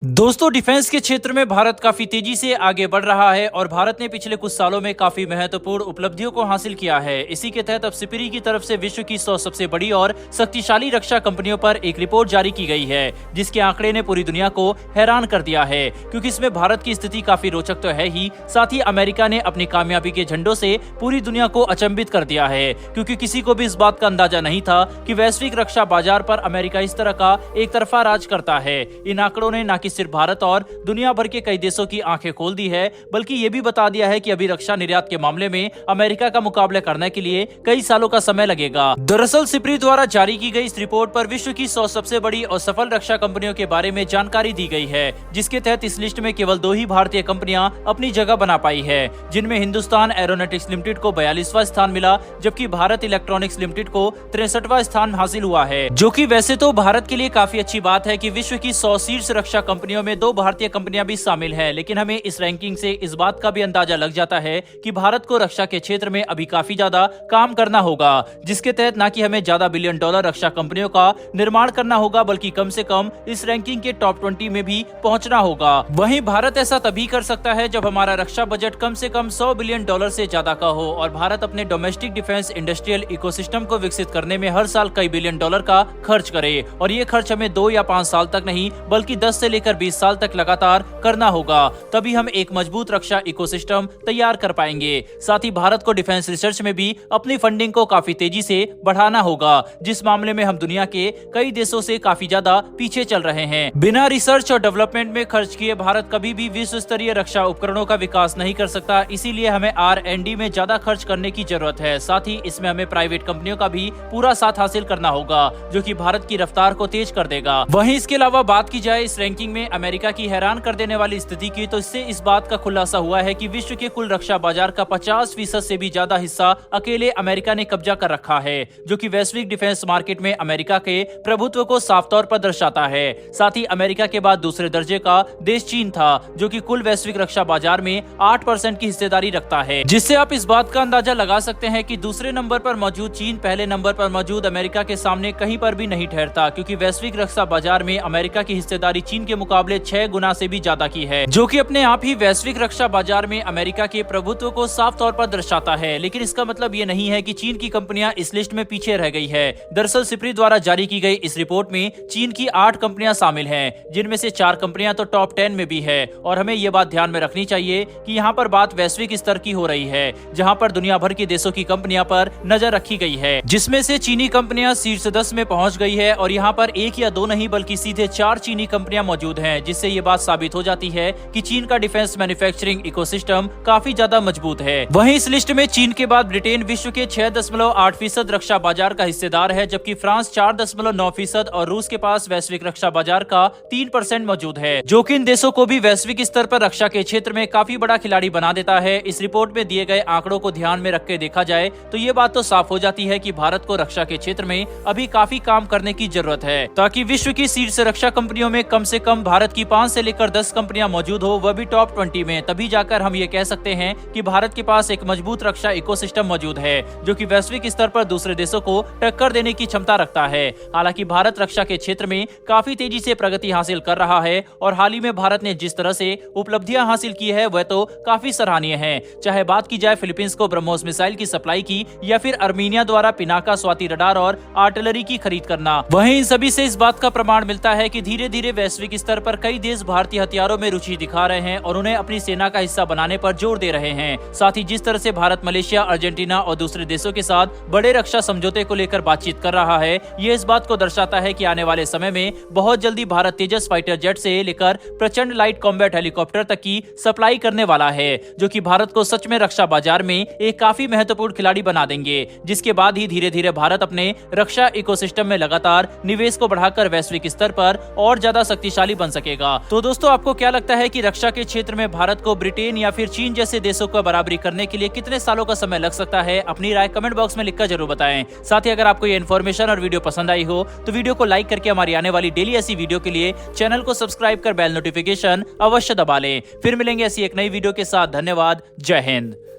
दोस्तों, डिफेंस के क्षेत्र में भारत काफी तेजी से आगे बढ़ रहा है और भारत ने पिछले कुछ सालों में काफी महत्वपूर्ण उपलब्धियों को हासिल किया है। इसी के तहत अब सिपरी की तरफ से विश्व की 100 सबसे बड़ी और शक्तिशाली रक्षा कंपनियों पर एक रिपोर्ट जारी की गई है, जिसके आंकड़े ने पूरी दुनिया को हैरान कर दिया है, क्योंकि इसमें भारत की स्थिति काफी रोचक तो है ही, साथ ही अमेरिका ने अपनी कामयाबी के झंडों से पूरी दुनिया को अचंभित कर दिया है, क्योंकि किसी को भी इस बात का अंदाजा नहीं था कि वैश्विक रक्षा बाजार पर अमेरिका इस तरह का एक तरफा राज करता है। इन आंकड़ों ने न कि सिर्फ भारत और दुनिया भर के कई देशों की आंखें खोल दी है, बल्कि ये भी बता दिया है कि अभी रक्षा निर्यात के मामले में अमेरिका का मुकाबला करने के लिए कई सालों का समय लगेगा। दरअसल सिपरी द्वारा जारी की गई इस रिपोर्ट पर विश्व की 100 सबसे बड़ी और सफल रक्षा कंपनियों के बारे में जानकारी दी गई है, जिसके तहत इस लिस्ट में केवल 2 ही भारतीय कंपनियां अपनी जगह बना पाई है, जिनमें हिंदुस्तान एरोनॉटिक्स लिमिटेड को 42वां स्थान मिला, जबकि भारत इलेक्ट्रॉनिक्स लिमिटेड को 63वां स्थान हासिल हुआ है, जो कि वैसे तो भारत के लिए काफी अच्छी बात है कि विश्व की 100 शीर्ष रक्षा कंपनियों में 2 भारतीय कंपनियां भी शामिल हैं, लेकिन हमें इस रैंकिंग से इस बात का भी अंदाजा लग जाता है कि भारत को रक्षा के क्षेत्र में अभी काफी ज्यादा काम करना होगा, जिसके तहत न कि हमें ज्यादा बिलियन डॉलर रक्षा कंपनियों का निर्माण करना होगा, बल्कि कम से कम इस रैंकिंग के टॉप 20 में भी पहुंचना होगा। वहीं भारत ऐसा तभी कर सकता है जब हमारा रक्षा बजट कम से कम 100 बिलियन डॉलर से ज्यादा का हो और भारत अपने डोमेस्टिक डिफेंस इंडस्ट्रियल इकोसिस्टम को विकसित करने में हर साल कई बिलियन डॉलर का खर्च करे, और ये खर्च हमें 2 या 5 साल तक नहीं बल्कि 10 से लेकर 20 साल तक लगातार करना होगा, तभी हम एक मजबूत रक्षा इकोसिस्टम तैयार कर पाएंगे। साथ ही भारत को डिफेंस रिसर्च में भी अपनी फंडिंग को काफी तेजी से बढ़ाना होगा, जिस मामले में हम दुनिया के कई देशों से काफी ज्यादा पीछे चल रहे हैं। बिना रिसर्च और डेवलपमेंट में खर्च किए भारत कभी भी विश्व स्तरीय रक्षा उपकरणों का विकास नहीं कर सकता, इसीलिए हमें R&D में ज्यादा खर्च करने की जरूरत है। साथ ही इसमें हमें प्राइवेट कंपनियों का भी पूरा साथ हासिल करना होगा, जो कि भारत की रफ्तार को तेज कर देगा। वहीं इसके अलावा बात की जाए इस रैंकिंग में अमेरिका की हैरान कर देने वाली स्थिति की, तो इससे इस बात का खुलासा हुआ है कि विश्व के कुल रक्षा बाजार का 50% से भी ज्यादा हिस्सा अकेले अमेरिका ने कब्जा कर रखा है, जो कि वैश्विक डिफेंस मार्केट में अमेरिका के प्रभुत्व को साफ तौर पर दर्शाता है। साथ ही अमेरिका के बाद दूसरे दर्जे का देश चीन था, जो कि कुल वैश्विक रक्षा बाजार में 8% की हिस्सेदारी रखता है, जिससे आप इस बात का अंदाजा लगा सकते हैं कि दूसरे नंबर पर मौजूद चीन पहले नंबर पर मौजूद अमेरिका के सामने कहीं पर भी नहीं ठहरता, क्योंकि वैश्विक रक्षा बाजार में अमेरिका की हिस्सेदारी चीन के मुकाबले 6 गुना से भी ज्यादा की है, जो कि अपने आप ही वैश्विक रक्षा बाजार में अमेरिका के प्रभुत्व को साफ तौर पर दर्शाता है। लेकिन इसका मतलब ये नहीं है कि चीन की कंपनियां इस लिस्ट में पीछे रह गई है। दरअसल सिपरी द्वारा जारी की गई इस रिपोर्ट में चीन की 8 कंपनियां शामिल हैं, जिनमें से 4 कंपनियां तो टॉप 10 में भी है, और हमें ये बात ध्यान में रखनी चाहिए कि यहाँ पर बात वैश्विक स्तर की हो रही है, जहाँ पर दुनिया भर के देशों की कंपनियां पर नजर रखी गई है, जिसमें से चीनी कंपनियां शीर्ष 10 में पहुंच गई है, और यहाँ पर 1 या 2 नहीं बल्कि सीधे 4 चीनी कंपनियां मौजूद हैं, जिससे ये बात साबित हो जाती है कि चीन का डिफेंस मैन्युफैक्चरिंग इकोसिस्टम काफी ज्यादा मजबूत है। वहीं इस लिस्ट में चीन के बाद ब्रिटेन विश्व के 6.8% रक्षा बाजार का हिस्सेदार है, जबकि फ्रांस 4.9% और रूस के पास वैश्विक रक्षा बाजार का 3% मौजूद है, जो कि इन देशों को भी वैश्विक स्तर पर रक्षा के क्षेत्र में काफी बड़ा खिलाड़ी बना देता है। इस रिपोर्ट में दिए गए आंकड़ों को ध्यान में रख के देखा जाए तो ये बात तो साफ हो जाती है कि भारत को रक्षा के क्षेत्र में अभी काफी काम करने की जरूरत है, ताकि विश्व की शीर्ष रक्षा कंपनियों में कम से कम भारत की 5 से लेकर 10 कंपनियां मौजूद हो, वह भी टॉप 20 में, तभी जाकर हम ये कह सकते हैं कि भारत के पास एक मजबूत रक्षा इकोसिस्टम मौजूद है, जो कि वैश्विक स्तर पर दूसरे देशों को टक्कर देने की क्षमता रखता है। हालांकि भारत रक्षा के क्षेत्र में काफी तेजी से प्रगति हासिल कर रहा है, और हाल ही में भारत ने जिस तरह से उपलब्धियां हासिल की है वह तो काफी सराहनीय है। चाहे बात की जाए फिलीपींस को ब्रह्मोस मिसाइल की सप्लाई की, या फिर अर्मीनिया द्वारा पिनाका स्वाति रडार और आर्टिलरी की खरीद करना, वहीं इन सभी से इस बात का प्रमाण मिलता है कि धीरे धीरे वैश्विक स्तर पर कई देश भारतीय हथियारों में रुचि दिखा रहे हैं और उन्हें अपनी सेना का हिस्सा बनाने पर जोर दे रहे हैं। साथ ही जिस तरह से भारत मलेशिया, अर्जेंटीना और दूसरे देशों के साथ बड़े रक्षा समझौते को लेकर बातचीत कर रहा है, ये इस बात को दर्शाता है कि आने वाले समय में बहुत जल्दी भारत तेजस फाइटर जेट से लेकर प्रचंड लाइट कॉम्बैट हेलीकॉप्टर तक की सप्लाई करने वाला है, जो कि भारत को सच में रक्षा बाजार में एक काफी महत्वपूर्ण खिलाड़ी बना देंगे, जिसके बाद ही धीरे धीरे भारत अपने रक्षा इकोसिस्टम में लगातार निवेश को बढ़ाकर वैश्विक स्तर पर और ज्यादा शक्तिशाली बन सकेगा। तो दोस्तों, आपको क्या लगता है कि रक्षा के क्षेत्र में भारत को ब्रिटेन या फिर चीन जैसे देशों को बराबरी करने के लिए कितने सालों का समय लग सकता है? अपनी राय कमेंट बॉक्स में लिखकर जरूर बताएं। साथ ही अगर आपको ये इन्फॉर्मेशन और वीडियो पसंद आई हो तो वीडियो को लाइक करके हमारी आने वाली डेली ऐसी वीडियो के लिए चैनल को सब्सक्राइब कर बेल नोटिफिकेशन अवश्य दबा लें। फिर मिलेंगे ऐसी एक नई वीडियो के साथ। धन्यवाद। जय हिंद।